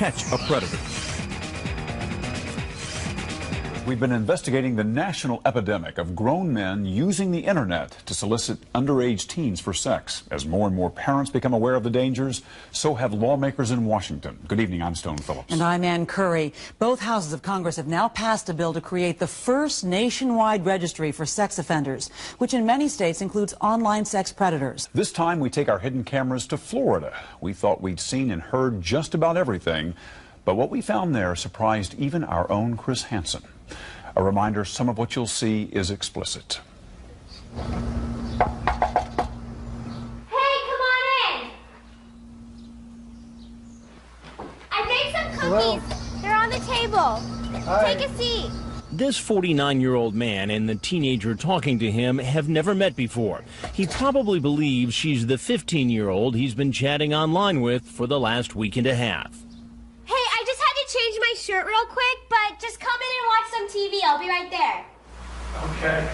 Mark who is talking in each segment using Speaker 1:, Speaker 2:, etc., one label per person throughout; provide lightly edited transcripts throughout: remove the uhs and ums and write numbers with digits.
Speaker 1: catch a predator.
Speaker 2: We've been investigating the national epidemic of grown men using the internet to solicit underage teens for sex. As more and more parents become aware of the dangers, so have lawmakers in Washington. Good evening, I'm Stone Phillips.
Speaker 3: And I'm Ann Curry. Both houses of Congress have now passed a bill to create the first nationwide registry for sex offenders, which in many states includes online sex predators.
Speaker 2: This time we take our hidden cameras to Florida. We thought we'd seen and heard just about everything, but what we found there surprised even our own Chris Hansen. A reminder, some of what you'll see is explicit.
Speaker 4: Hey, come on in! I made some cookies.
Speaker 5: Hello.
Speaker 4: They're on the table.
Speaker 5: Hi.
Speaker 4: Take a seat.
Speaker 6: This 49-year-old man and the teenager talking to him have never met before. He probably believes she's the 15-year-old he's been chatting online with for the last week and a half.
Speaker 4: Hey, I just had to change my shirt real quick, but just come in and watch some TV. I'll be right there.
Speaker 5: Okay.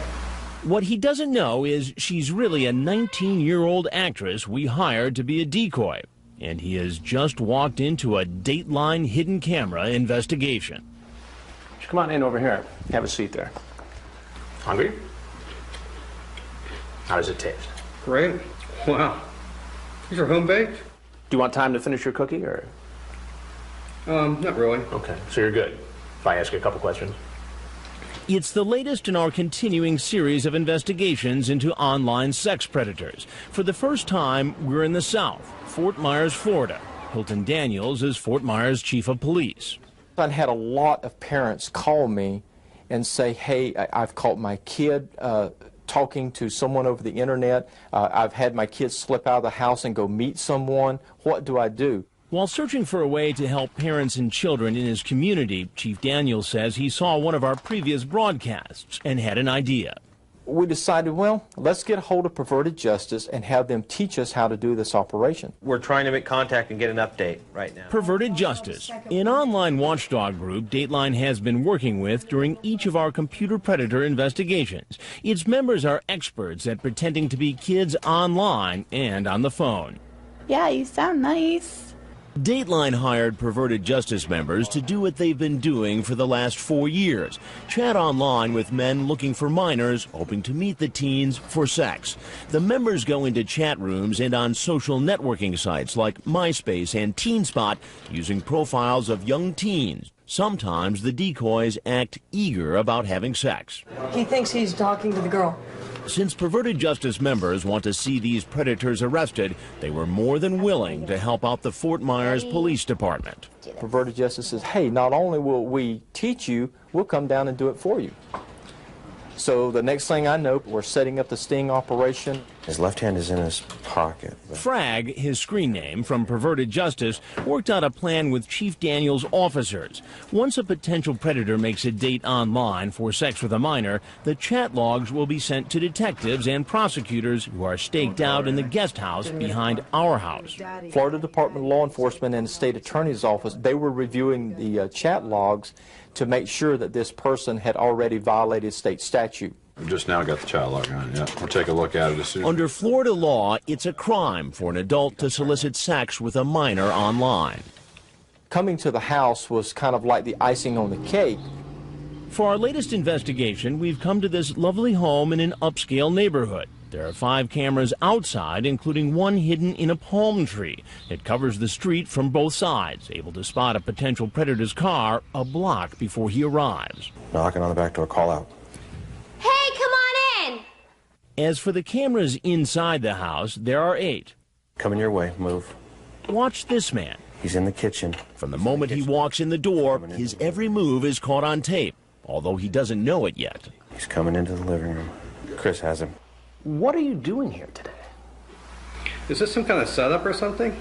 Speaker 6: What he doesn't know is she's really a 19-year-old actress we hired to be a decoy. And he has just walked into a Dateline hidden camera investigation.
Speaker 7: Come on in over here. Have a seat there. Hungry? How does it taste?
Speaker 5: Great. Wow. These are home baked?
Speaker 7: Do you want time to finish your cookie, or?
Speaker 5: Not really.
Speaker 7: Okay, so you're good. If I ask you a couple questions.
Speaker 6: It's the latest in our continuing series of investigations into online sex predators. For the first time, we're in the South, Fort Myers, Florida. Hilton Daniels is Fort Myers Chief of Police.
Speaker 8: I've had a lot of parents call me and say, hey, I've caught my kid talking to someone over the internet. I've had my kids slip out of the house and go meet someone. What do I do?
Speaker 6: While searching for a way to help parents and children in his community, Chief Daniels says he saw one of our previous broadcasts and had an idea.
Speaker 8: We decided, well, let's get a hold of Perverted Justice and have them teach us how to do this operation.
Speaker 9: We're trying to make contact and get an update right now.
Speaker 6: Perverted Justice, an online watchdog group Dateline has been working with during each of our computer predator investigations. Its members are experts at pretending to be kids online and on the phone.
Speaker 10: Yeah, you sound nice.
Speaker 6: Dateline hired Perverted Justice members to do what they've been doing for the last 4 years. Chat online with men looking for minors, hoping to meet the teens for sex. The members go into chat rooms and on social networking sites like MySpace and TeenSpot using profiles of young teens. Sometimes the decoys act eager about having sex.
Speaker 3: He thinks he's talking to the girl.
Speaker 6: Since Perverted Justice members want to see these predators arrested, they were more than willing to help out the Fort Myers Police Department.
Speaker 8: Perverted Justice says, hey, not only will we teach you, we'll come down and do it for you. So the next thing I know, we're setting up the sting operation.
Speaker 9: His left hand is in his pocket.
Speaker 6: Frag, his screen name from Perverted Justice, worked out a plan with Chief Daniels' officers. Once a potential predator makes a date online for sex with a minor, the chat logs will be sent to detectives and prosecutors who are staked out in the guest house behind our house.
Speaker 8: Florida Department of Law Enforcement and the State Attorney's Office, they were reviewing the chat logs to make sure that this person had already violated state statute.
Speaker 11: We just now got the chat log on, yeah. We'll take a look at it as soon.
Speaker 6: Under Florida law, it's a crime for an adult to solicit sex with a minor online.
Speaker 8: Coming to the house was kind of like the icing on the cake.
Speaker 6: For our latest investigation, we've come to this lovely home in an upscale neighborhood. There are 5 cameras outside, including one hidden in a palm tree. It covers the street from both sides, able to spot a potential predator's car a block before he arrives.
Speaker 9: Knocking on the back door, call out.
Speaker 4: Hey, come on in!
Speaker 6: As for the cameras inside the house, there are 8.
Speaker 9: Coming your way, move.
Speaker 6: Watch this man.
Speaker 9: He's in the kitchen.
Speaker 6: From the moment he walks in the door, his every move is caught on tape, although he doesn't know it yet.
Speaker 9: He's coming into the living room. Chris has him.
Speaker 7: What are you doing here today?
Speaker 5: Is this some kind of setup or something?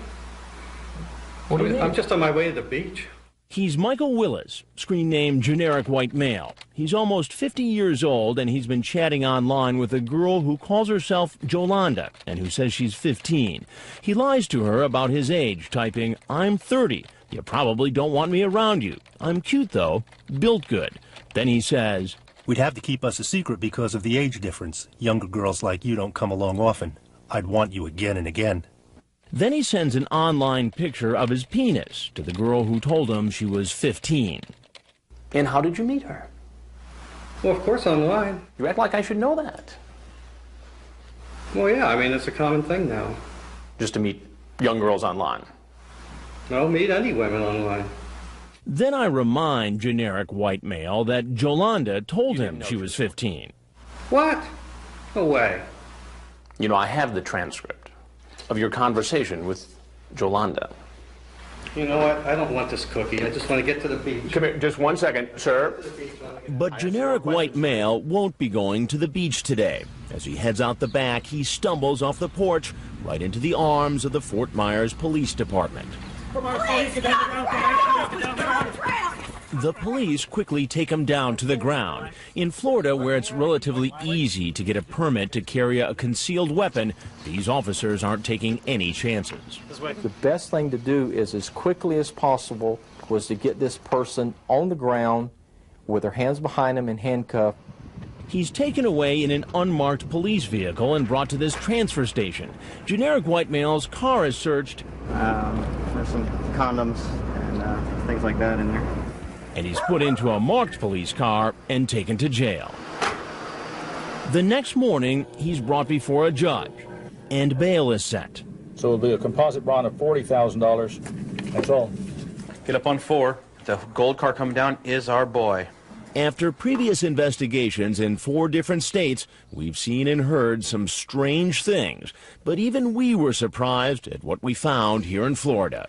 Speaker 7: What do you mean?
Speaker 5: I'm just on my way to the beach.
Speaker 6: He's Michael Willis, screen name Generic White Male. He's almost 50 years old, and he's been chatting online with a girl who calls herself Jolanda and who says she's 15. He lies to her about his age, typing, "I'm 30. You probably don't want me around you. I'm cute, though. Built good." Then he says,
Speaker 12: "We'd have to keep us a secret because of the age difference. Younger girls like you don't come along often. I'd want you again and again."
Speaker 6: Then he sends an online picture of his penis to the girl who told him she was 15.
Speaker 7: And how did you meet her?
Speaker 5: Well, of course, online.
Speaker 7: You act like I should know that.
Speaker 5: Well, yeah, I mean, it's a common thing now.
Speaker 7: Just to meet young girls online.
Speaker 5: No, meet any women online.
Speaker 6: Then I remind generic white male that Jolanda told him she was 15.
Speaker 5: What? No way.
Speaker 7: You know, I have the transcript of your conversation with Jolanda.
Speaker 5: You know what? I don't want this cookie. I just want to get to the beach.
Speaker 7: Come here, just 1 second, sir.
Speaker 6: But generic white male won't be going to the beach today. As he heads out the back, he stumbles off the porch right into the arms of the Fort Myers Police Department. The police quickly take him down to the ground. In Florida, where it's relatively easy to get a permit to carry a concealed weapon, these officers aren't taking any chances.
Speaker 8: The best thing to do is, as quickly as possible, was to get this person on the ground with their hands behind him and handcuffed.
Speaker 6: He's taken away in an unmarked police vehicle and brought to this transfer station. Generic white male's car is searched.
Speaker 1: There's some condoms and things like that in there.
Speaker 6: And he's put into a marked police car and taken to jail. The next morning, he's brought before a judge, and bail is set.
Speaker 13: So it'll be a composite bond of $40,000. That's all.
Speaker 9: Get up on 4. The gold car coming down is our boy.
Speaker 6: After previous investigations in 4 different states, we've seen and heard some strange things. But even we were surprised at what we found here in Florida.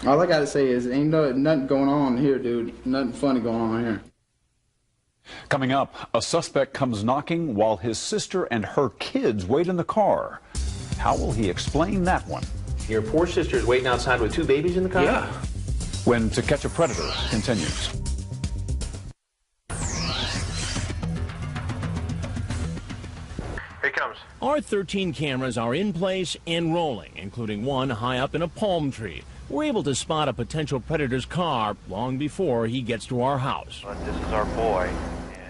Speaker 14: All I gotta say is, ain't nothing going on here, dude. Nothing funny going on here.
Speaker 2: Coming up, a suspect comes knocking while his sister and her kids wait in the car. How will he explain that one?
Speaker 7: Your poor sister's waiting outside with 2 babies in the car?
Speaker 2: Yeah. When To Catch a Predator continues.
Speaker 7: Here he comes.
Speaker 6: Our 13 cameras are in place and rolling, including one high up in a palm tree. We're able to spot a potential predator's car long before he gets to our house.
Speaker 9: This is our boy.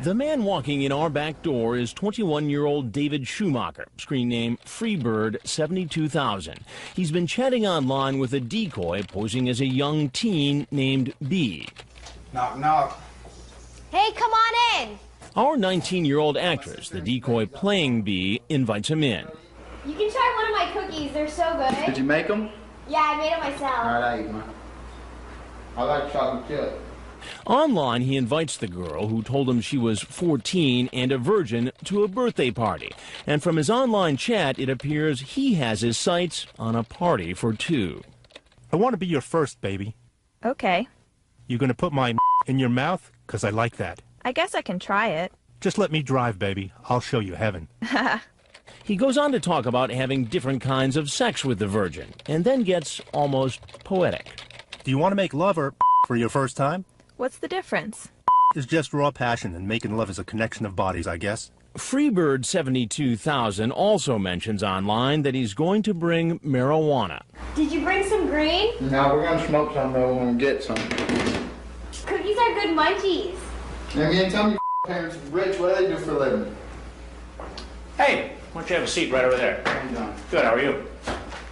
Speaker 6: The man walking in our back door is 21-year-old David Schumacher, screen name Freebird 72000. He's been chatting online with a decoy posing as a young teen named B.
Speaker 14: Knock, knock.
Speaker 4: Hey, come on in.
Speaker 6: Our 19-year-old actress, the decoy playing B, invites him in.
Speaker 4: You can try one of my cookies. They're so good.
Speaker 14: Did you make them?
Speaker 4: Yeah, I made it myself.
Speaker 14: All right, I eat mine. I like chocolate chip.
Speaker 6: Online, he invites the girl, who told him she was 14 and a virgin, to a birthday party. And from his online chat, it appears he has his sights on a party for 2.
Speaker 12: I want to be your first, baby.
Speaker 15: Okay.
Speaker 12: You gonna put my in your mouth? 'Cause I like that.
Speaker 15: I guess I can try it.
Speaker 12: Just let me drive, baby. I'll show you heaven.
Speaker 6: He goes on to talk about having different kinds of sex with the virgin, and then gets almost poetic.
Speaker 12: Do you want to make love or for your first time?
Speaker 15: What's the difference?
Speaker 12: Is just raw passion, and making love is a connection of bodies, I guess.
Speaker 6: Freebird 72000 also mentions online that he's going to bring marijuana.
Speaker 4: Did you bring some green?
Speaker 14: No, we're gonna smoke some though when we get some.
Speaker 4: Cookies are good munchies.
Speaker 14: Now, you tell me parents rich, what do they do for a living?
Speaker 7: Hey, why don't you have a seat right over there? Good, how are you?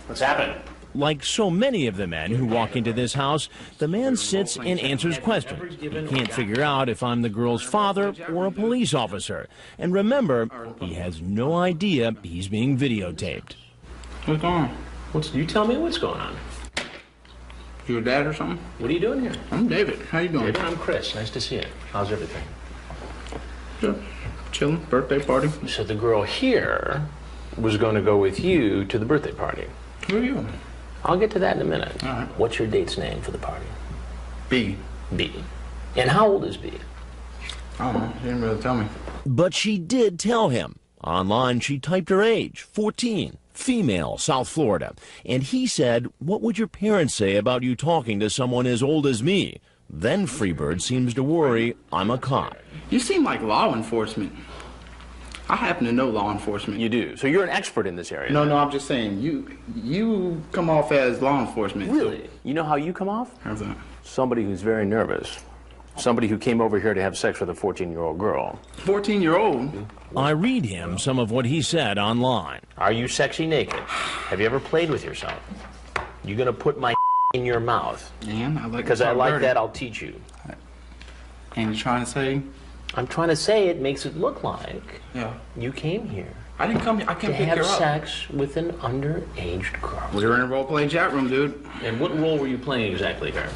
Speaker 7: What's happening?
Speaker 6: Like so many of the men who walk into this house, the man sits and answers questions. He can't figure out if I'm the girl's father or a police officer. And remember, he has no idea he's being videotaped.
Speaker 14: What's going on?
Speaker 7: You tell me what's going on.
Speaker 14: You a dad or something?
Speaker 7: What are you doing here?
Speaker 14: I'm David. How you doing?
Speaker 7: David, I'm Chris. Nice to see you. How's everything?
Speaker 14: Good. Chilling. Birthday party.
Speaker 7: So the girl here was going to go with you to the birthday party.
Speaker 14: Who are you?
Speaker 7: I'll get to that in a minute.
Speaker 14: All right.
Speaker 7: What's your date's name for the party?
Speaker 14: B.
Speaker 7: B. And how old is B?
Speaker 14: I don't know. She didn't really tell me.
Speaker 6: But she did tell him. Online, she typed her age, 14, female, South Florida. And he said, "What would your parents say about you talking to someone as old as me?" Then Freebird seems to worry I'm a cop.
Speaker 14: You seem like law enforcement. I happen to know law enforcement.
Speaker 7: You do. So you're an expert in this area.
Speaker 14: No, I'm just saying, you come off as law enforcement.
Speaker 7: Really? You know how you come off?
Speaker 14: How's that?
Speaker 7: Somebody who's very nervous. Somebody who came over here to have sex with a 14-year-old girl.
Speaker 14: 14-year-old?
Speaker 6: I read him some of what he said online.
Speaker 7: Are you sexy naked? Have you ever played with yourself? You're gonna put my in your mouth.
Speaker 14: And I like
Speaker 7: Because I like that, I'll teach you.
Speaker 14: And you're trying to say?
Speaker 7: I'm trying to say it makes it look like you came here.
Speaker 14: I didn't come here. I came
Speaker 7: to
Speaker 14: pick
Speaker 7: have
Speaker 14: her up.
Speaker 7: sex with an underage girl.
Speaker 14: We were in a role-playing chat room, dude.
Speaker 7: And what role were you playing exactly here?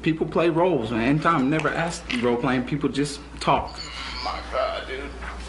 Speaker 14: People play roles, man. Anytime, never ask role-playing. People just talk. My God, dude.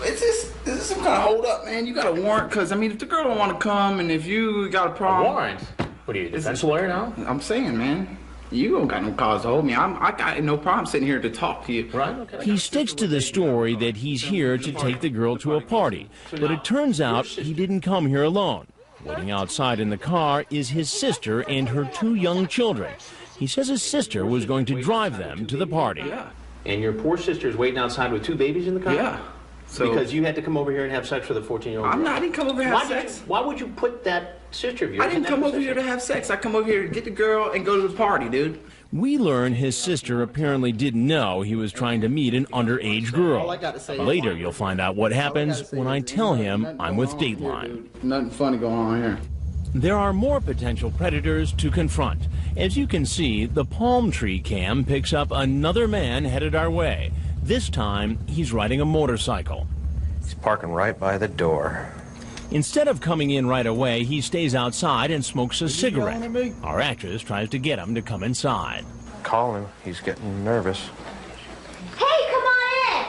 Speaker 14: Is this some kind of hold up, man? You got a warrant? Because, I mean, if the girl don't want to come and if you got a problem.
Speaker 7: A warrant? What are you, a defense lawyer now?
Speaker 14: I'm saying, man. You don't got no cause to hold me. I got no problem sitting here to talk to you.
Speaker 7: Right? Okay.
Speaker 6: He sticks to the story that he's here to take the girl to a party, but it turns out he didn't come here alone. Waiting outside in the car is his sister and her 2 young children. He says his sister was going to drive them to the party.
Speaker 14: Yeah.
Speaker 7: And your poor sister's waiting outside with 2 babies in the car?
Speaker 14: Yeah. So,
Speaker 7: because you had to come over here and have sex with a 14-year-old girl.
Speaker 14: I didn't come over here to have sex.
Speaker 7: Why would you put that sister of yours
Speaker 14: I didn't come over here to have sex. I come over here to get the girl and go to the party, dude.
Speaker 6: We learn his sister apparently didn't know he was trying to meet an underage girl. Later, you'll find out what happens when I tell him I'm with Dateline.
Speaker 14: Nothing funny going on here.
Speaker 6: There are more potential predators to confront. As you can see, the palm tree cam picks up another man headed our way. This time, he's riding a motorcycle.
Speaker 9: He's parking right by the door.
Speaker 6: Instead of coming in right away, he stays outside and smokes a cigarette. Our actress tries to get him to come inside.
Speaker 9: Call him. He's getting nervous.
Speaker 4: Hey, come on in!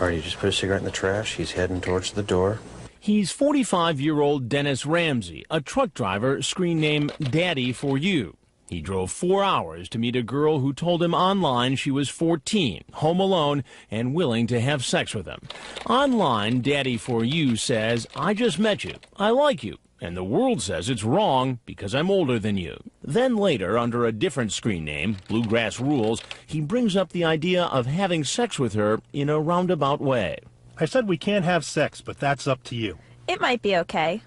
Speaker 9: All right, you just put a cigarette in the trash. He's heading towards the door.
Speaker 6: He's 45-year-old Dennis Ramsey, a truck driver screen name Daddy for You. He drove 4 hours to meet a girl who told him online she was 14, home alone, and willing to have sex with him. Online, Daddy for You says, I just met you, I like you, and the world says it's wrong because I'm older than you. Then later, under a different screen name, Bluegrass Rules, he brings up the idea of having sex with her in a roundabout way.
Speaker 12: I said we can't have sex, but that's up to you.
Speaker 15: It might be okay.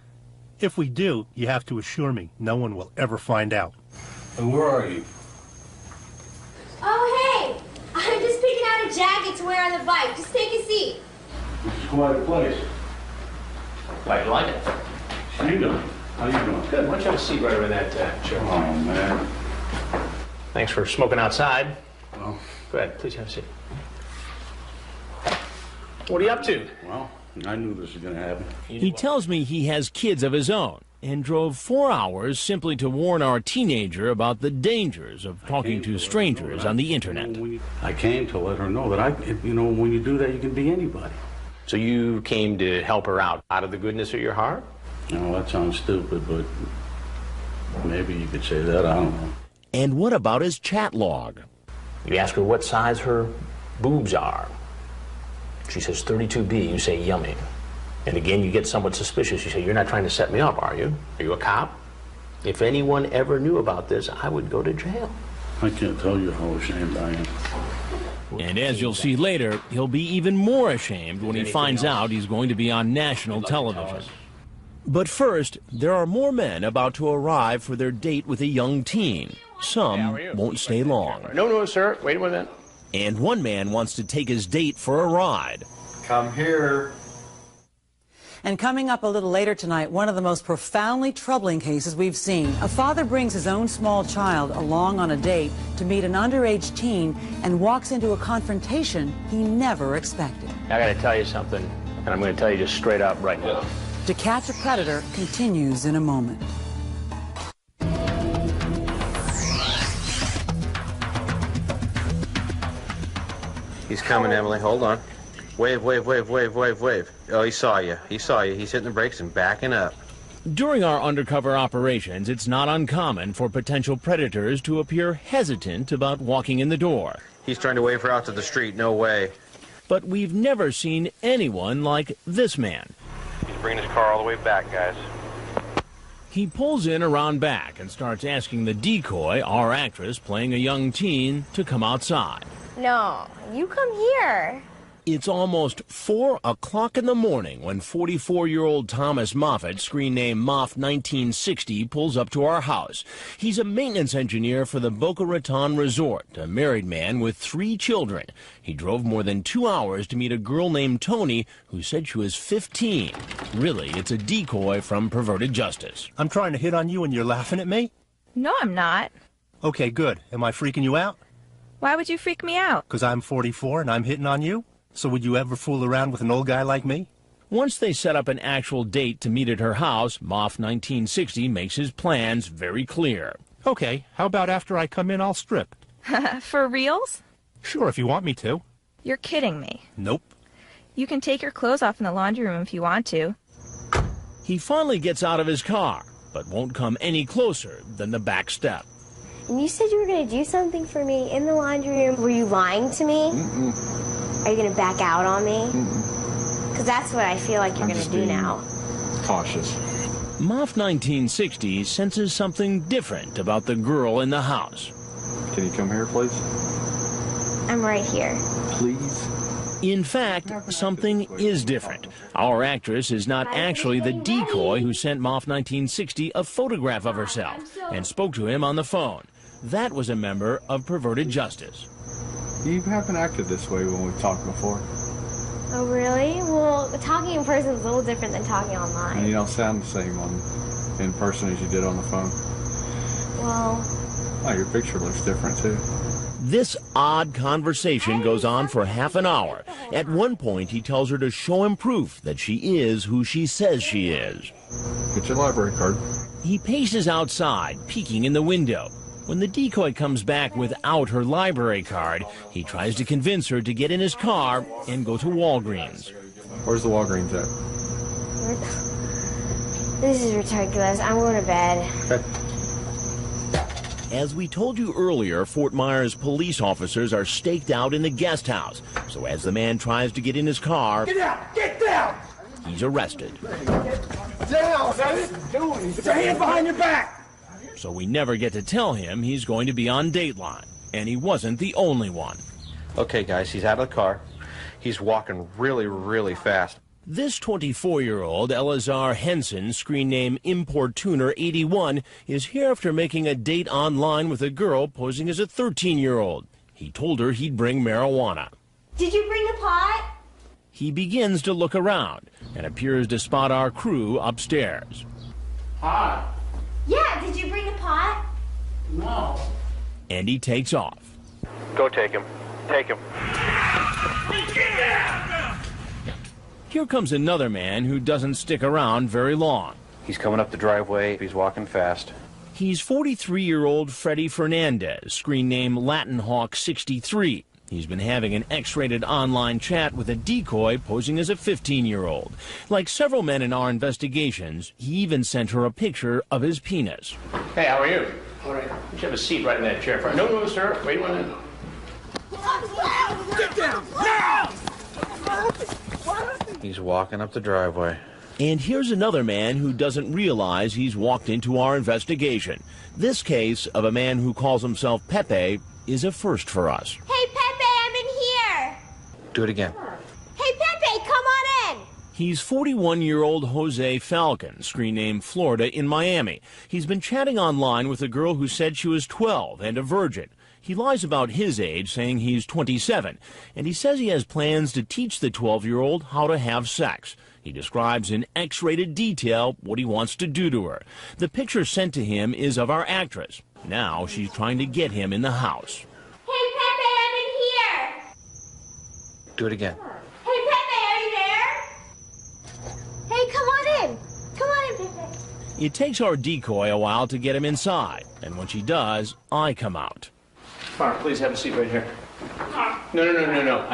Speaker 12: If we do, you have to assure me no one will ever find out.
Speaker 11: And where are you?
Speaker 4: Oh, hey! I'm just picking out a jacket to wear on the bike. Just take a seat.
Speaker 11: It's quite a place.
Speaker 7: Glad you like it.
Speaker 11: How you doing? How you doing?
Speaker 7: Good. Why don't you have a seat right over that chair?
Speaker 11: Oh, man.
Speaker 7: Thanks for smoking outside.
Speaker 11: Well,
Speaker 7: go ahead. Please have a seat. What are you up to?
Speaker 11: Well, I knew this was going to happen.
Speaker 6: He tells me he has kids of his own and drove 4 hours simply to warn our teenager about the dangers of talking to strangers on the internet.
Speaker 11: I came to let her know that when you do that, you can be anybody.
Speaker 7: So you came to help her out of the goodness of your heart?
Speaker 11: No, that sounds stupid, but maybe you could say that. I don't know.
Speaker 6: And what about his chat log?
Speaker 7: You ask her what size her boobs are. She says 32B. You say yummy. And again, you get somewhat suspicious. You say, you're not trying to set me up, are you? Are you a cop? If anyone ever knew about this, I would go to jail.
Speaker 11: I can't tell you how ashamed I am.
Speaker 6: And as you'll see later, he'll be even more ashamed when he finds out he's going to be on national television. But first, there are more men about to arrive for their date with a young teen. Some won't stay long.
Speaker 7: No, sir. Wait a minute.
Speaker 6: And one man wants to take his date for a ride.
Speaker 1: Come here.
Speaker 3: And coming up a little later tonight, one of the most profoundly troubling cases we've seen. A father brings his own small child along on a date to meet an underage teen and walks into a confrontation he never expected.
Speaker 7: I got to tell you something, and I'm going to tell you just straight up right now.
Speaker 3: To Catch a Predator continues in a moment.
Speaker 9: He's coming, Emily. Hold on. Wave, wave, wave, wave, wave, wave. Oh, he saw you. He saw you. He's hitting the brakes and backing up.
Speaker 6: During our undercover operations, it's not uncommon for potential predators to appear hesitant about walking in the door.
Speaker 9: He's trying to wave her out to the street. No way.
Speaker 6: But we've never seen anyone like this man.
Speaker 9: He's bringing his car all the way back, guys.
Speaker 6: He pulls in around back and starts asking the decoy, our actress playing a young teen, to come outside.
Speaker 4: No, you come here.
Speaker 6: It's almost 4 o'clock in the morning when 44-year-old Thomas Moffat, screen name Moff 1960, pulls up to our house. He's a maintenance engineer for the Boca Raton Resort, a married man with 3 children. He drove more than 2 hours to meet a girl named Tony who said she was 15. Really, it's a decoy from Perverted Justice.
Speaker 12: I'm trying to hit on you and you're laughing at me?
Speaker 15: No, I'm not.
Speaker 12: Okay, good. Am I freaking you out?
Speaker 15: Why would you freak me out?
Speaker 12: Because I'm 44 and I'm hitting on you? So would you ever fool around with an old guy like me?
Speaker 6: Once they set up an actual date to meet at her house, Moff 1960 makes his plans very clear.
Speaker 12: Okay, how about after I come in, I'll strip?
Speaker 15: For reals?
Speaker 12: Sure, if you want me to.
Speaker 15: You're kidding me.
Speaker 12: Nope.
Speaker 15: You can take your clothes off in the laundry room if you want to.
Speaker 6: He finally gets out of his car, but won't come any closer than the back step.
Speaker 4: And you said you were going to do something for me in the laundry room. Were you lying to me?
Speaker 9: Mm-mm.
Speaker 4: Are you going to back out on me?
Speaker 9: Mm-mm.
Speaker 4: Because that's what I feel like you're going to do now.
Speaker 9: Cautious.
Speaker 6: Moff 1960 senses something different about the girl in the house.
Speaker 9: Can you come here, please?
Speaker 4: I'm right here.
Speaker 9: Please?
Speaker 6: In fact, something is different. Our actress is not actually the decoy who sent Moff 1960 a photograph of herself and spoke to him on the phone. That was a member of Perverted Justice.
Speaker 9: You haven't acted this way when we've talked before.
Speaker 4: Oh, really? Well, talking in person is a little different than talking
Speaker 9: And
Speaker 4: online.
Speaker 9: you don't sound the same in person as you did on the phone.
Speaker 4: Well,
Speaker 9: Oh, your picture looks different, too.
Speaker 6: This odd conversation goes on for half an hour. At one point, he tells her to show him proof that she is who she says she is.
Speaker 9: Get your library card.
Speaker 6: He paces outside, peeking in the window. When the decoy comes back without her library card, he tries to convince her to get in his car and go to Walgreens.
Speaker 9: Where's the Walgreens at?
Speaker 4: this is ridiculous. I'm going to bed.
Speaker 9: Okay.
Speaker 6: As we told you earlier, Fort Myers police officers are staked out in the guest house. So as the man tries to get in his car,
Speaker 14: Get down! Get down!
Speaker 6: he's arrested.
Speaker 14: Down! Put your hands behind your back!
Speaker 6: So we never get to tell him he's going to be on Dateline. And he wasn't the only one.
Speaker 9: Okay, guys, he's out of the car. He's walking really, really fast.
Speaker 6: This 24-year-old, Elazar Henson, screen name Importuner81, is here after making a date online with a girl posing as a 13-year-old. He told her he'd bring marijuana.
Speaker 4: Did you bring the pot?
Speaker 6: He begins to look around and appears to spot our crew upstairs.
Speaker 14: Hi.
Speaker 4: Yeah, did you bring the pot?
Speaker 14: No.
Speaker 6: And he takes off.
Speaker 9: Go take him. Take him.
Speaker 6: Here comes another man who doesn't stick around very long.
Speaker 9: He's coming up the driveway. He's walking fast.
Speaker 6: He's 43-year-old Freddie Fernandez, screen name Latin Hawk 63. He's been having an X-rated online chat with a decoy posing as a 15-year-old. Like several men in our investigations, he even sent her a picture of his penis.
Speaker 7: Hey, how are you? All right. You should have a seat right in that chair. No, sir. Wait a minute.
Speaker 14: Get down! Now!
Speaker 9: He's walking up the driveway.
Speaker 6: And here's another man who doesn't realize he's walked into our investigation. This case of a man who calls himself Pepe is a first for us.
Speaker 4: Hey, Pepe, I'm in here.
Speaker 9: Do it again.
Speaker 4: Hey, Pepe, come on in.
Speaker 6: He's 41-year-old Jose Falcon, screen name Florida, in Miami. He's been chatting online with a girl who said she was 12 and a virgin. He lies about his age, saying he's 27, and he says he has plans to teach the 12-year-old how to have sex. He describes in X-rated detail what he wants to do to her. The picture sent to him is of our actress. Now she's trying to get him in the house.
Speaker 4: Hey, Pepe, I'm in here.
Speaker 9: Do it again.
Speaker 4: Hey, Pepe, are you there? Hey, come on in. Come on in, Pepe.
Speaker 6: It takes our decoy a while to get him inside, and when she does, I come out.
Speaker 7: Come on, please have a seat right here. No.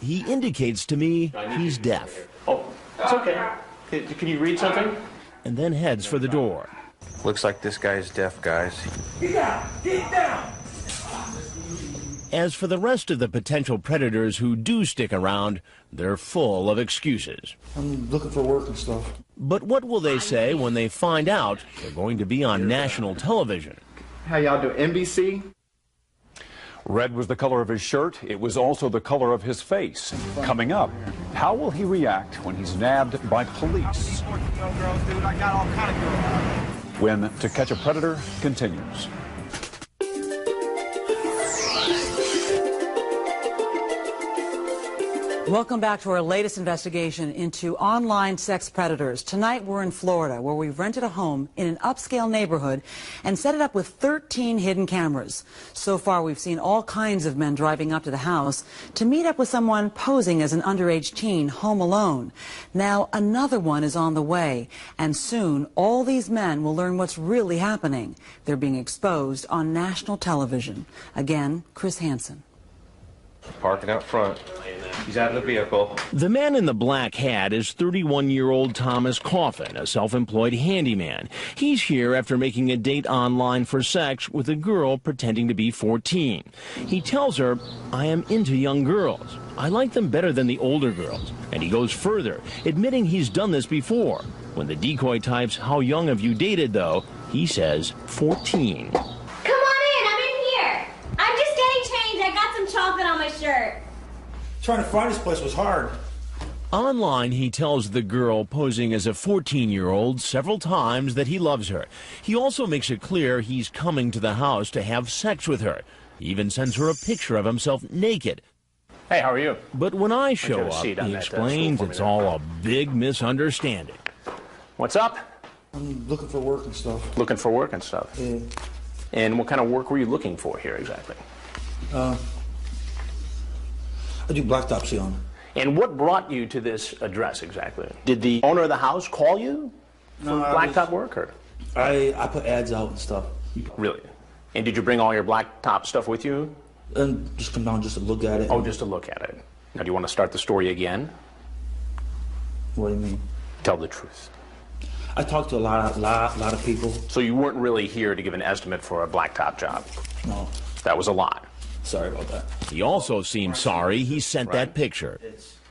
Speaker 6: He indicates to me he's deaf.
Speaker 7: Oh, it's okay. Can you read something?
Speaker 6: And then heads for the door.
Speaker 9: Looks like this guy's deaf, guys.
Speaker 14: Get down! Get down!
Speaker 6: As for the rest of the potential predators who do stick around, they're full of excuses.
Speaker 16: I'm looking for work and stuff.
Speaker 6: But what will they say when they find out they're going to be on national television?
Speaker 14: How y'all do? NBC?
Speaker 2: Red was the color of his shirt. It was also the color of his face. Coming up, how will he react when he's nabbed by police? When To Catch a Predator continues.
Speaker 3: Welcome back to our latest investigation into online sex predators. Tonight we're in Florida, where we've rented a home in an upscale neighborhood and set it up with 13 hidden cameras. So far we've seen all kinds of men driving up to the house to meet up with someone posing as an underage teen home alone. Now another one is on the way, and soon all these men will learn what's really happening. They're being exposed on national television. Again, Chris Hansen.
Speaker 9: Parking out front. He's out of the vehicle.
Speaker 6: The man in the black hat is 31-year-old Thomas Coffin, a self-employed handyman. He's here after making a date online for sex with a girl pretending to be 14. He tells her, "I am into young girls. I like them better than the older girls." And he goes further, admitting he's done this before. When the decoy types, "How young have you dated, though?" he says 14.
Speaker 4: Come on in, I'm in here. I'm just getting changed. I got some chocolate on my shirt.
Speaker 16: Trying to find this place was hard.
Speaker 6: Online, he tells the girl posing as a 14-year-old several times that he loves her. He also makes it clear he's coming to the house to have sex with her. He even sends her a picture of himself naked.
Speaker 7: Hey, how are you?
Speaker 6: But when I show up,
Speaker 7: seat on
Speaker 6: he
Speaker 7: that,
Speaker 6: explains
Speaker 7: stool for me
Speaker 6: it's
Speaker 7: there.
Speaker 6: all a big misunderstanding.
Speaker 7: What's up?
Speaker 16: I'm looking for work and stuff.
Speaker 7: Looking for work and stuff.
Speaker 16: Yeah.
Speaker 7: And what kind of work were you looking for here exactly?
Speaker 16: I do blacktop sealing.
Speaker 7: And what brought you to this address exactly? Did the owner of the house call you for blacktop work? Or?
Speaker 16: I put ads out and stuff.
Speaker 7: Really? And did you bring all your blacktop stuff with you?
Speaker 16: And just come down just to look at it.
Speaker 7: Oh, just to look at it. Now, do you want to start the story again?
Speaker 16: What do you mean?
Speaker 7: Tell the truth.
Speaker 16: I talked to a lot of people.
Speaker 7: So you weren't really here to give an estimate for a blacktop job?
Speaker 16: No.
Speaker 7: That was a lie.
Speaker 16: Sorry about that.
Speaker 6: He also seemed sorry he sent that picture.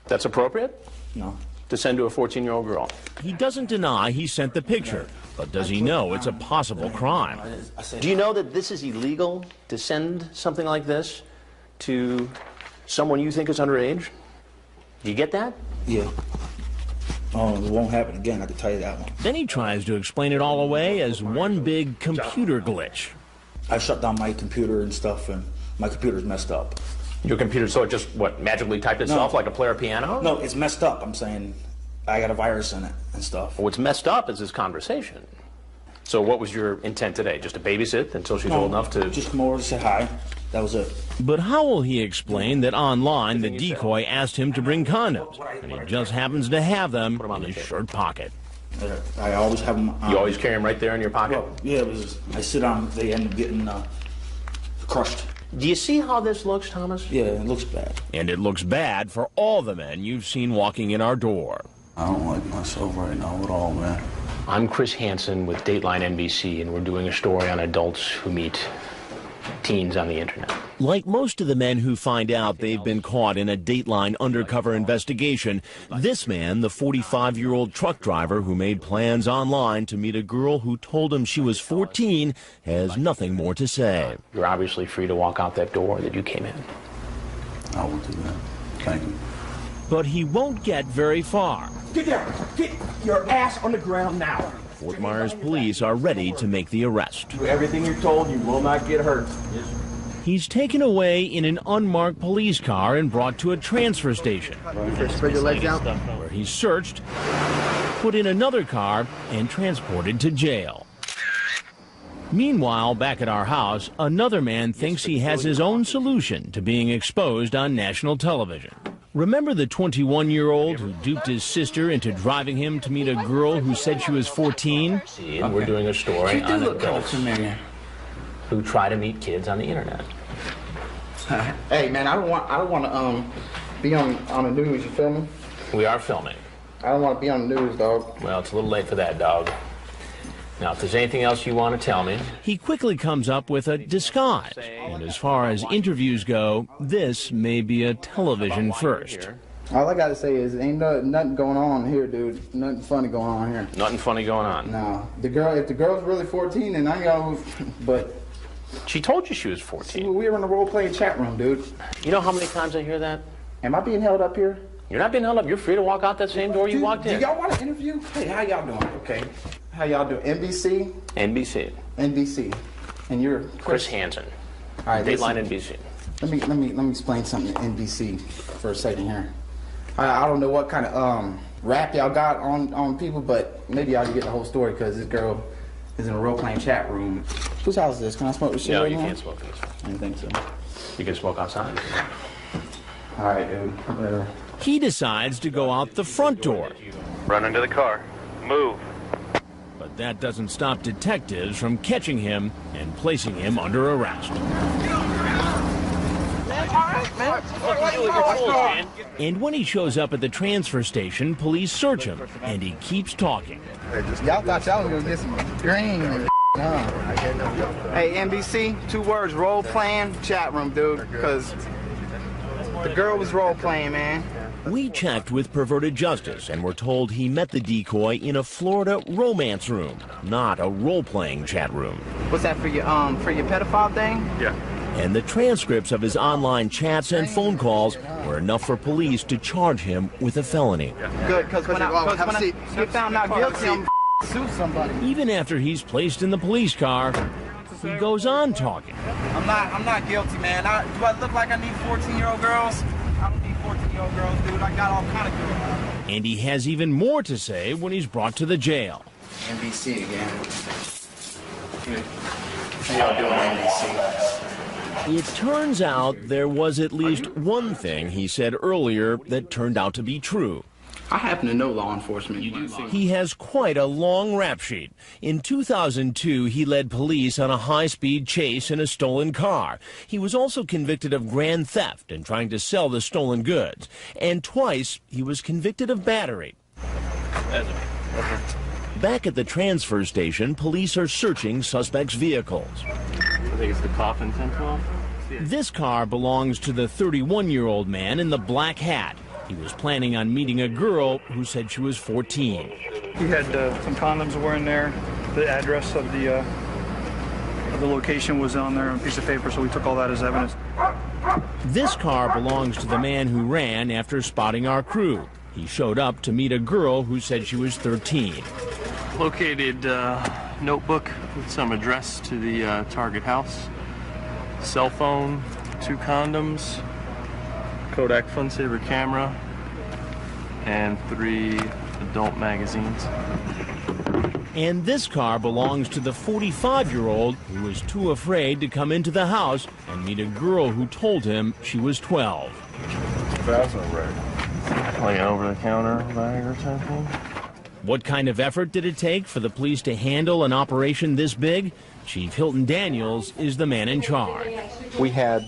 Speaker 7: That's appropriate?
Speaker 16: No.
Speaker 7: To send to a 14-year-old girl?
Speaker 6: He doesn't deny he sent the picture, but does he know it's a possible crime?
Speaker 7: Do you know that this is illegal to send something like this to someone you think is underage? Do you get that?
Speaker 16: Yeah. Oh, it won't happen again, I can tell you that one.
Speaker 6: Then he tries to explain it all away as one big computer glitch.
Speaker 16: I shut down my computer and stuff, and my computer's messed up.
Speaker 7: Your computer, so it just, what, magically typed itself like a player piano?
Speaker 16: No, it's messed up. I'm saying I got a virus in it and stuff.
Speaker 7: What's messed up is this conversation. So what was your intent today? Just to babysit until she's old enough to...
Speaker 16: Just come over to say hi. That was it.
Speaker 6: But how will he explain that online the decoy asked him to bring condoms, and he just happens to have them in his shirt pocket?
Speaker 16: I always have them on.
Speaker 7: You always carry them right there in your pocket?
Speaker 16: Well, yeah, I sit on, they end up getting crushed.
Speaker 7: Do you see how this looks, Thomas?
Speaker 16: Yeah, it looks bad.
Speaker 6: And it looks bad for all the men you've seen walking in our door.
Speaker 11: I don't like myself right now at all, man.
Speaker 7: I'm Chris Hansen with Dateline NBC, and we're doing a story on adults who meet teens on the internet.
Speaker 6: Like most of the men who find out they've been caught in a Dateline undercover investigation, this man, the 45-year-old truck driver who made plans online to meet a girl who told him she was 14, has nothing more to say.
Speaker 7: You're obviously free to walk out that door that you came in.
Speaker 11: I will do that. Thank you.
Speaker 6: But he won't get very far.
Speaker 17: Get down! Get your ass on the ground now!
Speaker 6: Fort Myers police are ready to make the arrest.
Speaker 17: Do everything you're told, you will not get hurt.
Speaker 6: He's taken away in an unmarked police car and brought to a transfer station,
Speaker 1: Spread your legs out.
Speaker 6: where he's searched, put in another car, and transported to jail. Meanwhile, back at our house, another man thinks he has his own solution to being exposed on national television. Remember the 21-year-old who duped his sister into driving him to meet a girl who said she was 14?
Speaker 7: And we're doing a story on adults who try to meet kids on the internet.
Speaker 14: Hey man, I don't want to be on the news. You feel me?
Speaker 7: We are filming.
Speaker 14: I don't want to be on the news, dog.
Speaker 7: Well, it's a little late for that, dog. Now, if there's anything else you want to tell me...
Speaker 6: He quickly comes up with a disguise. And as far as interviews go, this may be a television first.
Speaker 14: All I got to say is ain't nothing going on here, dude. Nothing funny going on here.
Speaker 7: Nothing funny going on?
Speaker 14: No. If the girl's really 14, then I go... But...
Speaker 7: She told you she was 14.
Speaker 14: We were in the role-playing chat room, dude.
Speaker 7: You know how many times I hear that?
Speaker 14: Am I being held up here?
Speaker 7: You're not being held up. You're free to walk out that same door you walked in.
Speaker 14: Do y'all want to interview? Hey, how y'all doing? Okay. How y'all doing? NBC?
Speaker 7: NBC.
Speaker 14: NBC. And you're
Speaker 7: Chris Hansen.
Speaker 14: All right,
Speaker 7: Dateline
Speaker 14: listen.
Speaker 7: NBC.
Speaker 14: Let me explain something to NBC for a second here. I don't know what kind of rap y'all got on people, but maybe y'all can get the whole story because this girl is in a role-playing chat room. Whose house is this? Can I smoke this shit?
Speaker 7: No,
Speaker 14: right
Speaker 7: you
Speaker 14: now?
Speaker 7: can't smoke this.
Speaker 14: I didn't think so.
Speaker 7: You can smoke outside.
Speaker 14: All right, dude. Whatever.
Speaker 6: He decides to go out the front door.
Speaker 9: Run into the car. Move.
Speaker 6: But that doesn't stop detectives from catching him and placing him under arrest. And when he shows up at the transfer station, police search him, and he keeps talking.
Speaker 14: Y'all thought y'all was gonna get some green and Hey, NBC, 2 words, role-playing chat room, dude, because the girl was role-playing, man.
Speaker 6: We checked with Perverted Justice and were told he met the decoy in a Florida romance room, not a role-playing chat room.
Speaker 14: What's that for your pedophile thing?
Speaker 9: Yeah.
Speaker 6: And the transcripts of his online chats and phone calls were enough for police to charge him with a felony.
Speaker 14: Good, because when I get found not guilty, I'm sue somebody.
Speaker 6: Even after he's placed in the police car, he goes on talking.
Speaker 14: I'm not guilty, man. Do I look like I need 14-year-old girls? I don't need 14-year-old girls, dude. I got all kind of girls.
Speaker 6: And he has even more to say when he's brought to the jail.
Speaker 14: NBC again. How y'all doing, NBC?
Speaker 6: It turns out there was at least one thing he said earlier that turned out to be true.
Speaker 14: I happen to know law enforcement.
Speaker 6: He has quite a long rap sheet. In 2002, he led police on a high-speed chase in a stolen car. He was also convicted of grand theft and trying to sell the stolen goods. And twice, he was convicted of battery. Back at the transfer station, police are searching suspects' vehicles.
Speaker 11: I think it's the Coffin 1012.
Speaker 6: This car belongs to the 31-year-old man in the black hat. He was planning on meeting a girl who said she was 14.
Speaker 13: He had some condoms that were in there. The address of the location was on there on a piece of paper, so we took all that as evidence.
Speaker 6: This car belongs to the man who ran after spotting our crew. He showed up to meet a girl who said she was 13.
Speaker 18: Located notebook with some address to the target house. Cell phone, 2 condoms, Kodak Funsaver camera, and 3 adult magazines.
Speaker 6: And this car belongs to the 45-year-old who was too afraid to come into the house and meet a girl who told him she was 12.
Speaker 18: That's not right. Like an over-the-counter Viagra type thing.
Speaker 6: What kind of effort did it take for the police to handle an operation this big? Chief Hilton Daniels is the man in charge.
Speaker 8: We had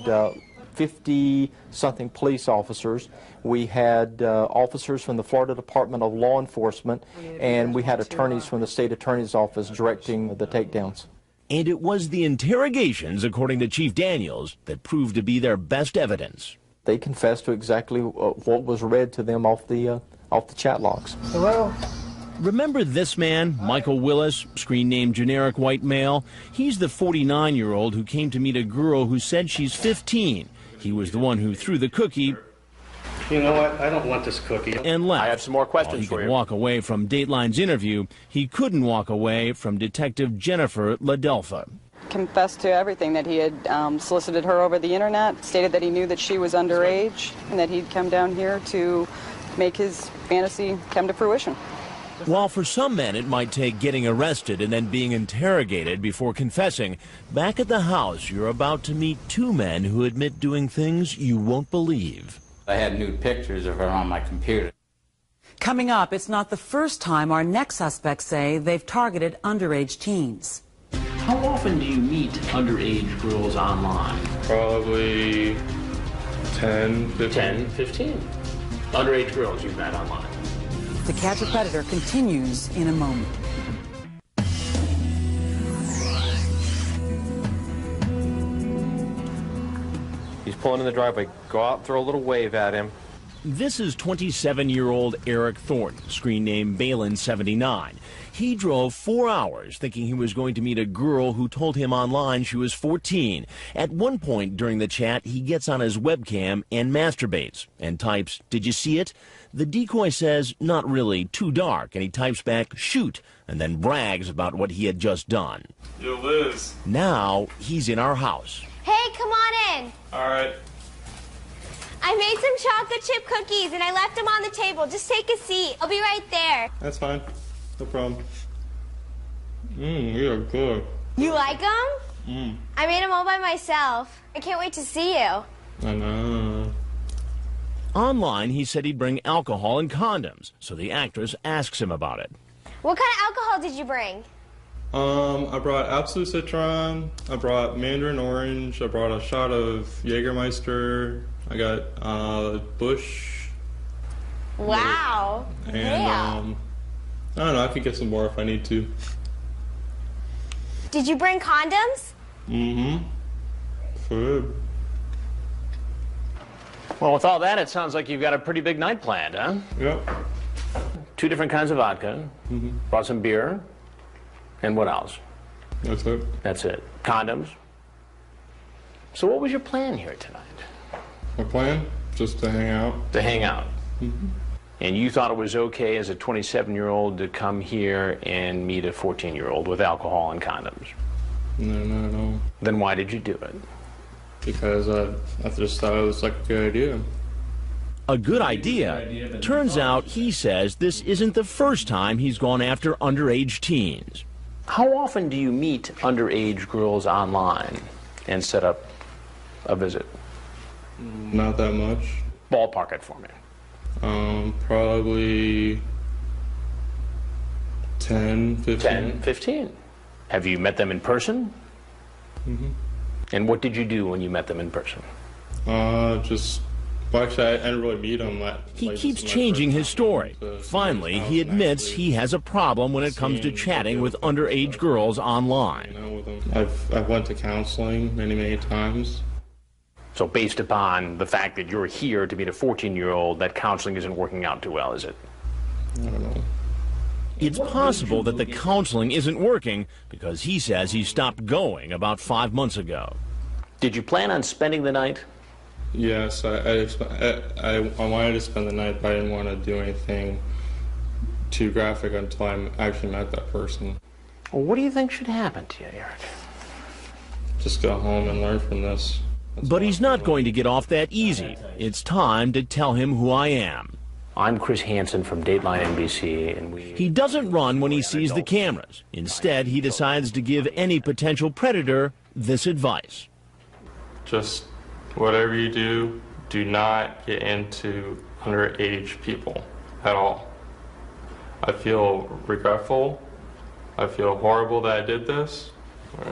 Speaker 8: 50-something police officers. We had officers from the Florida Department of Law Enforcement, and we had attorneys from the state attorney's office directing the takedowns.
Speaker 6: And it was the interrogations, according to Chief Daniels, that proved to be their best evidence.
Speaker 8: They confessed to exactly what was read to them off the chat logs.
Speaker 14: Hello?
Speaker 6: Remember this man, Michael Willis, screen name generic white male? He's the 49-year-old who came to meet a girl who said she's 15. He was the one who threw the cookie.
Speaker 11: You know what? I don't want this cookie.
Speaker 6: And left.
Speaker 7: I have some more questions
Speaker 6: While he
Speaker 7: for
Speaker 6: could
Speaker 7: you.
Speaker 6: walk away from Dateline's interview, he couldn't walk away from Detective Jennifer Ladelfa.
Speaker 19: Confessed to everything, that he had solicited her over the internet, stated that he knew that she was underage, and that he'd come down here to make his fantasy come to fruition.
Speaker 6: While for some men it might take getting arrested and then being interrogated before confessing, back at the house you're about to meet 2 men who admit doing things you won't believe.
Speaker 20: I had nude pictures of her on my computer.
Speaker 3: Coming up, it's not the first time our next suspects say they've targeted underage teens.
Speaker 7: How often do you meet underage girls online?
Speaker 18: Probably 10, 15.
Speaker 7: 10, 15. Underage girls you've met online.
Speaker 3: To Catch a Predator continues in a moment.
Speaker 9: He's pulling in the driveway. Go out and throw a little wave at him.
Speaker 6: This is 27-year-old Eric Thornton, screen name Balin79. He drove 4 hours thinking he was going to meet a girl who told him online she was 14. At one point during the chat, he gets on his webcam and masturbates and types, "Did you see it?" The decoy says, "Not really, too dark," and he types back, "Shoot," and then brags about what he had just done.
Speaker 18: Yo, Liz.
Speaker 6: Now he's in our house.
Speaker 4: Hey, come on in.
Speaker 18: All right.
Speaker 4: I'm made some chocolate chip cookies and I left them on the table. Just take a seat. I'll be right there.
Speaker 18: That's fine. No problem. You're good.
Speaker 4: You like them? I made them all by myself. I can't wait to see you.
Speaker 18: I know.
Speaker 6: Online, he said he'd bring alcohol and condoms, so the actress asks him about it.
Speaker 4: What kind of alcohol did you bring?
Speaker 18: I brought Absolute Citron, I brought Mandarin Orange, I brought a shot of Jägermeister, I got Bush.
Speaker 4: Wow.
Speaker 18: And
Speaker 4: Yeah.
Speaker 18: I don't know, I could get some more if I need to.
Speaker 4: Did you bring condoms?
Speaker 18: Food.
Speaker 7: Well, with all that, it sounds like you've got a pretty big night planned, huh?
Speaker 18: Yep.
Speaker 7: 2 different kinds of vodka. Brought some beer. And what else?
Speaker 18: That's it.
Speaker 7: That's it. Condoms. So what was your plan here tonight?
Speaker 18: My plan? Just to hang out.
Speaker 7: To hang out. And you thought it was okay as a 27-year-old to come here and meet a 14-year-old with alcohol and condoms?
Speaker 18: No, not at all.
Speaker 7: Then why did you do it?
Speaker 18: Because I just thought it was like a good idea.
Speaker 6: A good idea? Turns out, he says, this isn't the first time he's gone after underage teens.
Speaker 7: How often do you meet underage girls online and set up a visit?
Speaker 18: Not that much.
Speaker 7: Ballpark it for me.
Speaker 18: Probably 10, 15.
Speaker 7: 10, 15. Have you met them in person? And what did you do when you met them in person?
Speaker 18: Well, actually, I didn't really meet him.
Speaker 6: He keeps changing his story. Finally, he admits he has a problem when it comes to chatting with underage girls online.
Speaker 18: I've went to counseling many times.
Speaker 7: So based upon the fact that you're here to meet a 14-year-old, that counseling isn't working out too well, is it?
Speaker 18: I don't know.
Speaker 6: It's possible that the counseling isn't working because he says he stopped going about 5 months ago.
Speaker 7: Did you plan on spending the night?
Speaker 18: Yes, I wanted to spend the night, but I didn't want to do anything too graphic until I actually met that person.
Speaker 7: Well, what do you think should happen to you, Eric?
Speaker 18: Just go home and learn from this.
Speaker 6: But he's not going to get off that easy. It's time to tell him who I am.
Speaker 7: I'm Chris Hansen from Dateline NBC, and
Speaker 6: He doesn't run when he sees the cameras. Instead, he decides to give any potential predator this advice.
Speaker 18: Just whatever you do, do not get into underage people at all. I feel regretful. I feel horrible that I did this.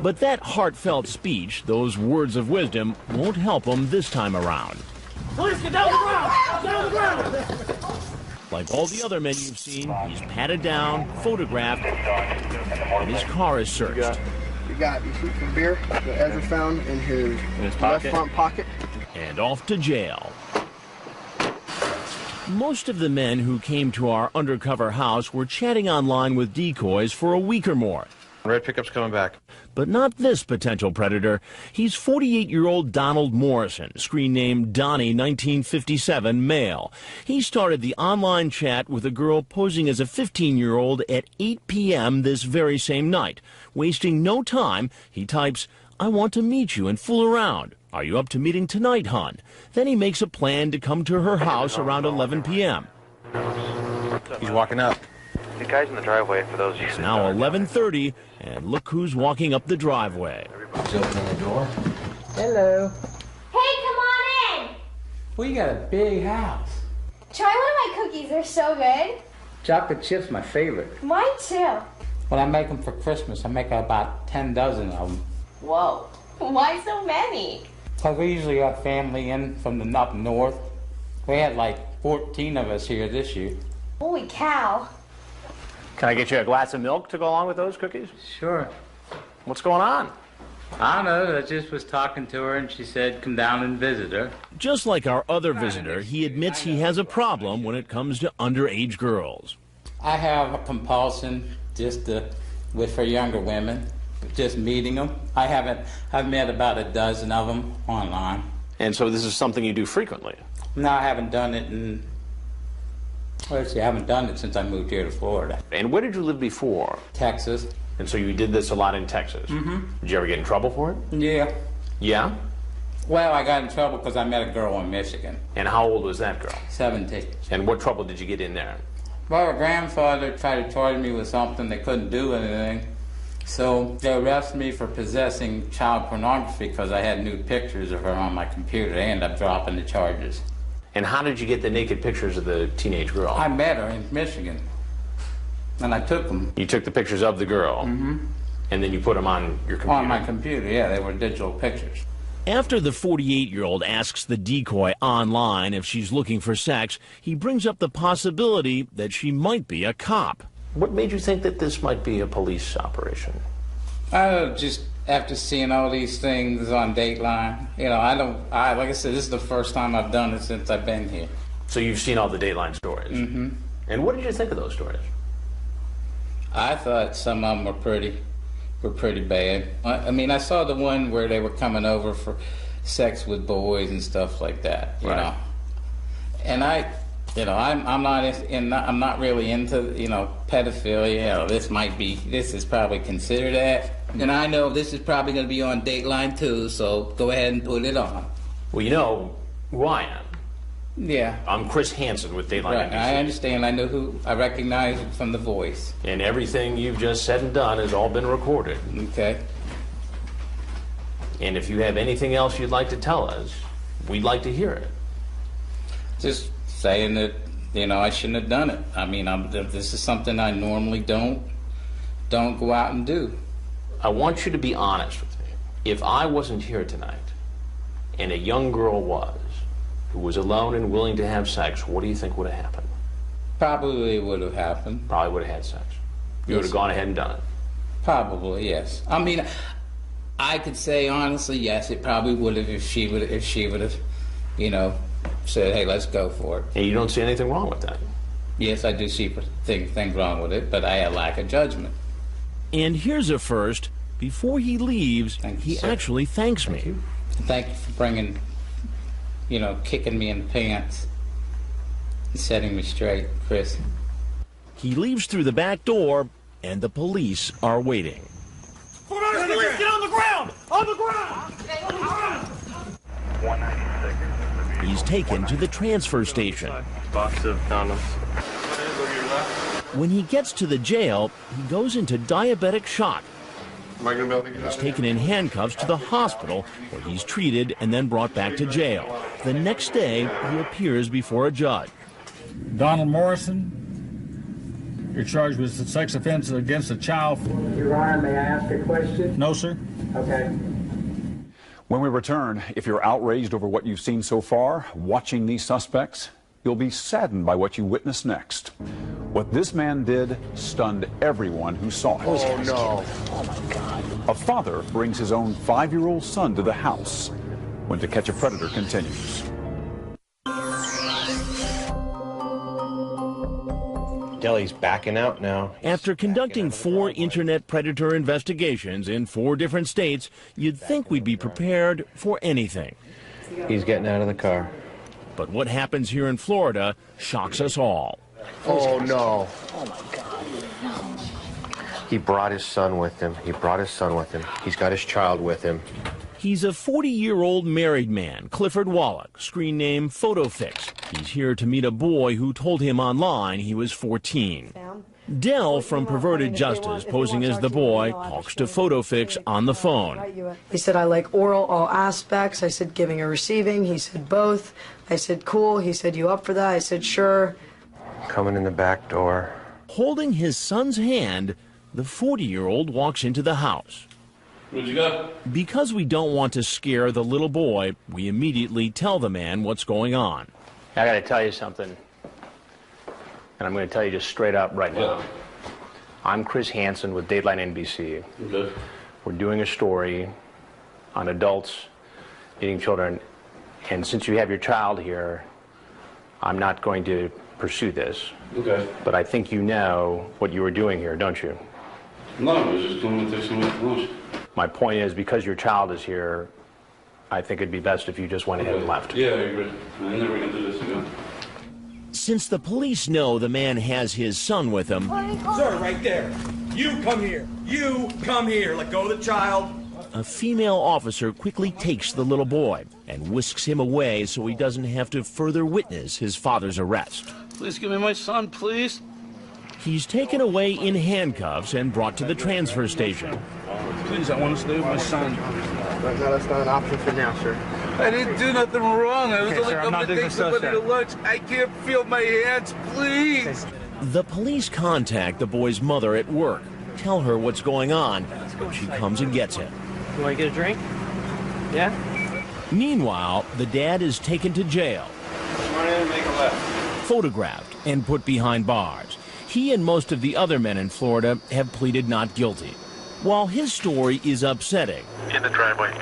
Speaker 6: But that heartfelt speech, those words of wisdom, won't help him this time around.
Speaker 17: Please get down the ground! Down the ground!
Speaker 6: Like all the other men you've seen, he's patted down, photographed, and his car is searched.
Speaker 1: You got you see some beer that Ezra found in his left front pocket.
Speaker 6: And off to jail. Most of the men who came to our undercover house were chatting online with decoys for a week or more.
Speaker 9: Red pickup's coming back.
Speaker 6: But not this potential predator. He's 48-year-old Donald Morrison, screen name Donnie 1957, male. He started the online chat with a girl posing as a 15-year-old at 8 p.m. this very same night. Wasting no time, he types, "I want to meet you and fool around. Are you up to meeting tonight, hon?" Then he makes a plan to come to her house around 11 p.m.
Speaker 9: He's walking up.
Speaker 21: The guy's in the driveway for those of you.
Speaker 6: It's now 11:30, and look who's walking up the driveway.
Speaker 21: He's opening the door.
Speaker 17: Hello.
Speaker 4: Hey, come on in.
Speaker 17: We got a big house.
Speaker 4: Try one of my cookies. They're so good.
Speaker 17: Chocolate chips my favorite.
Speaker 4: Mine too.
Speaker 17: When I make them for Christmas, I make about 10 dozen of them.
Speaker 4: Whoa. Why so many?
Speaker 17: Because we usually got family in from the up north. We had like 14 of us here this year.
Speaker 4: Holy cow.
Speaker 7: Can I get you a glass of milk to go along with those cookies?
Speaker 17: Sure.
Speaker 7: What's going on?
Speaker 17: I don't know. I just was talking to her and she said come down and visit her.
Speaker 6: Just like our other visitor, he admits he has a problem when it comes to underage girls.
Speaker 17: I have a compulsion for younger women, just meeting them. I've met about a dozen of them online.
Speaker 7: And so this is something you do frequently?
Speaker 17: No, I haven't done it I haven't done it since I moved here to Florida.
Speaker 7: And where did you live before?
Speaker 17: Texas.
Speaker 7: And so you did this a lot in Texas?
Speaker 17: Mm-hmm.
Speaker 7: Did you ever get in trouble for it?
Speaker 17: Yeah.
Speaker 7: Yeah?
Speaker 17: Well, I got in trouble because I met a girl in Michigan.
Speaker 7: And how old was that girl?
Speaker 17: 17.
Speaker 7: And what trouble did you get in there?
Speaker 17: Well, her grandfather tried to charge me with something. They couldn't do anything. So they arrested me for possessing child pornography because I had nude pictures of her on my computer. They ended up dropping the charges.
Speaker 7: And how did you get the naked pictures of the teenage girl?
Speaker 17: I met her in Michigan, and I took them.
Speaker 7: You took the pictures of the girl, and then you put them on your computer?
Speaker 17: On my computer, yeah. They were digital pictures.
Speaker 6: After the 48-year-old asks the decoy online if she's looking for sex, he brings up the possibility that she might be a cop.
Speaker 7: What made you think that this might be a police operation?
Speaker 17: Just after seeing all these things on Dateline, you know, like I said, this is the first time I've done it since I've been here.
Speaker 7: So you've seen all the Dateline stories?
Speaker 17: Mm-hmm.
Speaker 7: And what did you think of those stories?
Speaker 17: I thought some of them were pretty bad. I mean, I saw the one where they were coming over for sex with boys and stuff like that, you know. And I'm not really into, you know, pedophilia. You know, this is probably considered that. And I know this is probably going to be on Dateline too, so go ahead and put it on.
Speaker 7: Well, you know who I am.
Speaker 17: Yeah.
Speaker 7: I'm Chris Hansen with Dateline
Speaker 17: Right,
Speaker 7: NBC.
Speaker 17: I understand. I recognize it from the voice.
Speaker 7: And everything you've just said and done has all been recorded.
Speaker 17: Okay.
Speaker 7: And if you have anything else you'd like to tell us, we'd like to hear it.
Speaker 17: Just saying that, you know, I shouldn't have done it. I mean, this is something I normally don't go out and do.
Speaker 7: I want you to be honest with me. If I wasn't here tonight, and a young girl was, who was alone and willing to have sex, what do you think would have happened?
Speaker 17: Probably would have happened.
Speaker 7: Probably would have had sex. You would have gone ahead and done it.
Speaker 17: Probably, yes. I mean, I could say honestly, yes, it probably would have if she would have, you know, said, hey, let's go for it.
Speaker 7: And you don't see anything wrong with that?
Speaker 17: Yes, I do see things wrong with it, but I had lack of judgment.
Speaker 6: And here's a first. Before he leaves, he actually thanks me.
Speaker 17: Thank you for bringing, you know, kicking me in the pants and setting me straight, Chris.
Speaker 6: He leaves through the back door, and the police are waiting.
Speaker 10: Police, get on the ground! On the ground!
Speaker 6: 196. He's taken to the transfer station.
Speaker 18: Box of condoms.
Speaker 6: When he gets to the jail, he goes into diabetic shock.
Speaker 18: Am I going to be able to get out?
Speaker 6: He's taken in handcuffs to the hospital, where he's treated and then brought back to jail. The next day, he appears before a judge.
Speaker 22: Donald Morrison, you're charged with a sex offense against a child.
Speaker 23: Your Honor, may I ask a question?
Speaker 22: No, sir.
Speaker 23: Okay.
Speaker 2: When we return, if you're outraged over what you've seen so far, watching these suspects, you'll be saddened by what you witness next. What this man did stunned everyone who saw it.
Speaker 9: Oh, no.
Speaker 2: Oh, my God. A father brings his own 5-year-old son to the house when To Catch a Predator continues.
Speaker 9: Deli's backing out now.
Speaker 6: After conducting 4 internet predator investigations in 4 different states, you'd think we'd be prepared for anything.
Speaker 9: He's getting out of the car.
Speaker 6: But what happens here in Florida shocks us all.
Speaker 9: Oh, no. Oh, my God. No. He brought his son with him. He's got his child with him.
Speaker 6: He's a 40-year-old married man, Clifford Wallach, screen name PhotoFix. He's here to meet a boy who told him online he was 14. Dell from Perverted Justice, posing as the boy, talks to PhotoFix on the phone.
Speaker 24: He said, I like oral, all aspects. I said, giving or receiving. He said, both. I said, cool. He said, you up for that? I said, sure.
Speaker 9: Coming in the back door.
Speaker 6: Holding his son's hand, the 40-year-old walks into the house.
Speaker 18: Where'd you go?
Speaker 6: Because we don't want to scare the little boy, we immediately tell the man what's going on.
Speaker 7: I got to tell you something, and I'm going to tell you just straight up right now. I'm Chris Hansen with Dateline NBC.
Speaker 18: Okay.
Speaker 7: We're doing a story on adults eating children, and since you have your child here, I'm not going to pursue this.
Speaker 18: Okay.
Speaker 7: But I think you know what you were doing here, don't you?
Speaker 18: No, I was just going to take somebody to lunch.
Speaker 7: My point is, because your child is here, I think it'd be best if you just went ahead and left.
Speaker 18: Yeah, I agree. I'm never going to do this again.
Speaker 6: Since the police know the man has his son with him...
Speaker 10: Sir, right there. You come here. You come here. Let go of the child.
Speaker 6: A female officer quickly takes the little boy. and whisks him away so he doesn't have to further witness his father's arrest.
Speaker 14: Please give me my son, please.
Speaker 6: He's taken away in handcuffs and brought to the transfer station.
Speaker 14: Please, I want to stay with my son.
Speaker 9: No, that's not an option for now, sir.
Speaker 14: I didn't do nothing wrong. I was
Speaker 1: Okay,
Speaker 14: only
Speaker 1: sir, I'm not
Speaker 14: coming to take somebody to lunch. I can't feel my hands, please.
Speaker 6: The police contact the boy's mother at work, tell her what's going on, and she comes and gets him.
Speaker 21: You want to get a drink? Yeah?
Speaker 6: Meanwhile, the dad is taken to jail,
Speaker 21: Run in and make a left.
Speaker 6: photographed, and put behind bars. He and most of the other men in Florida have pleaded not guilty. While his story is upsetting,
Speaker 21: In the driveway.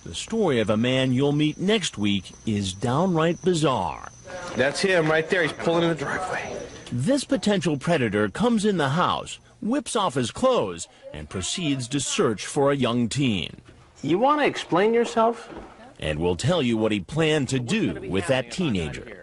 Speaker 6: the story of a man you'll meet next week is downright bizarre.
Speaker 9: That's him right there. He's pulling in the driveway.
Speaker 6: This potential predator comes in the house, whips off his clothes, and proceeds to search for a young teen.
Speaker 7: You want to explain yourself?
Speaker 6: And we'll tell you what he planned to do with that teenager.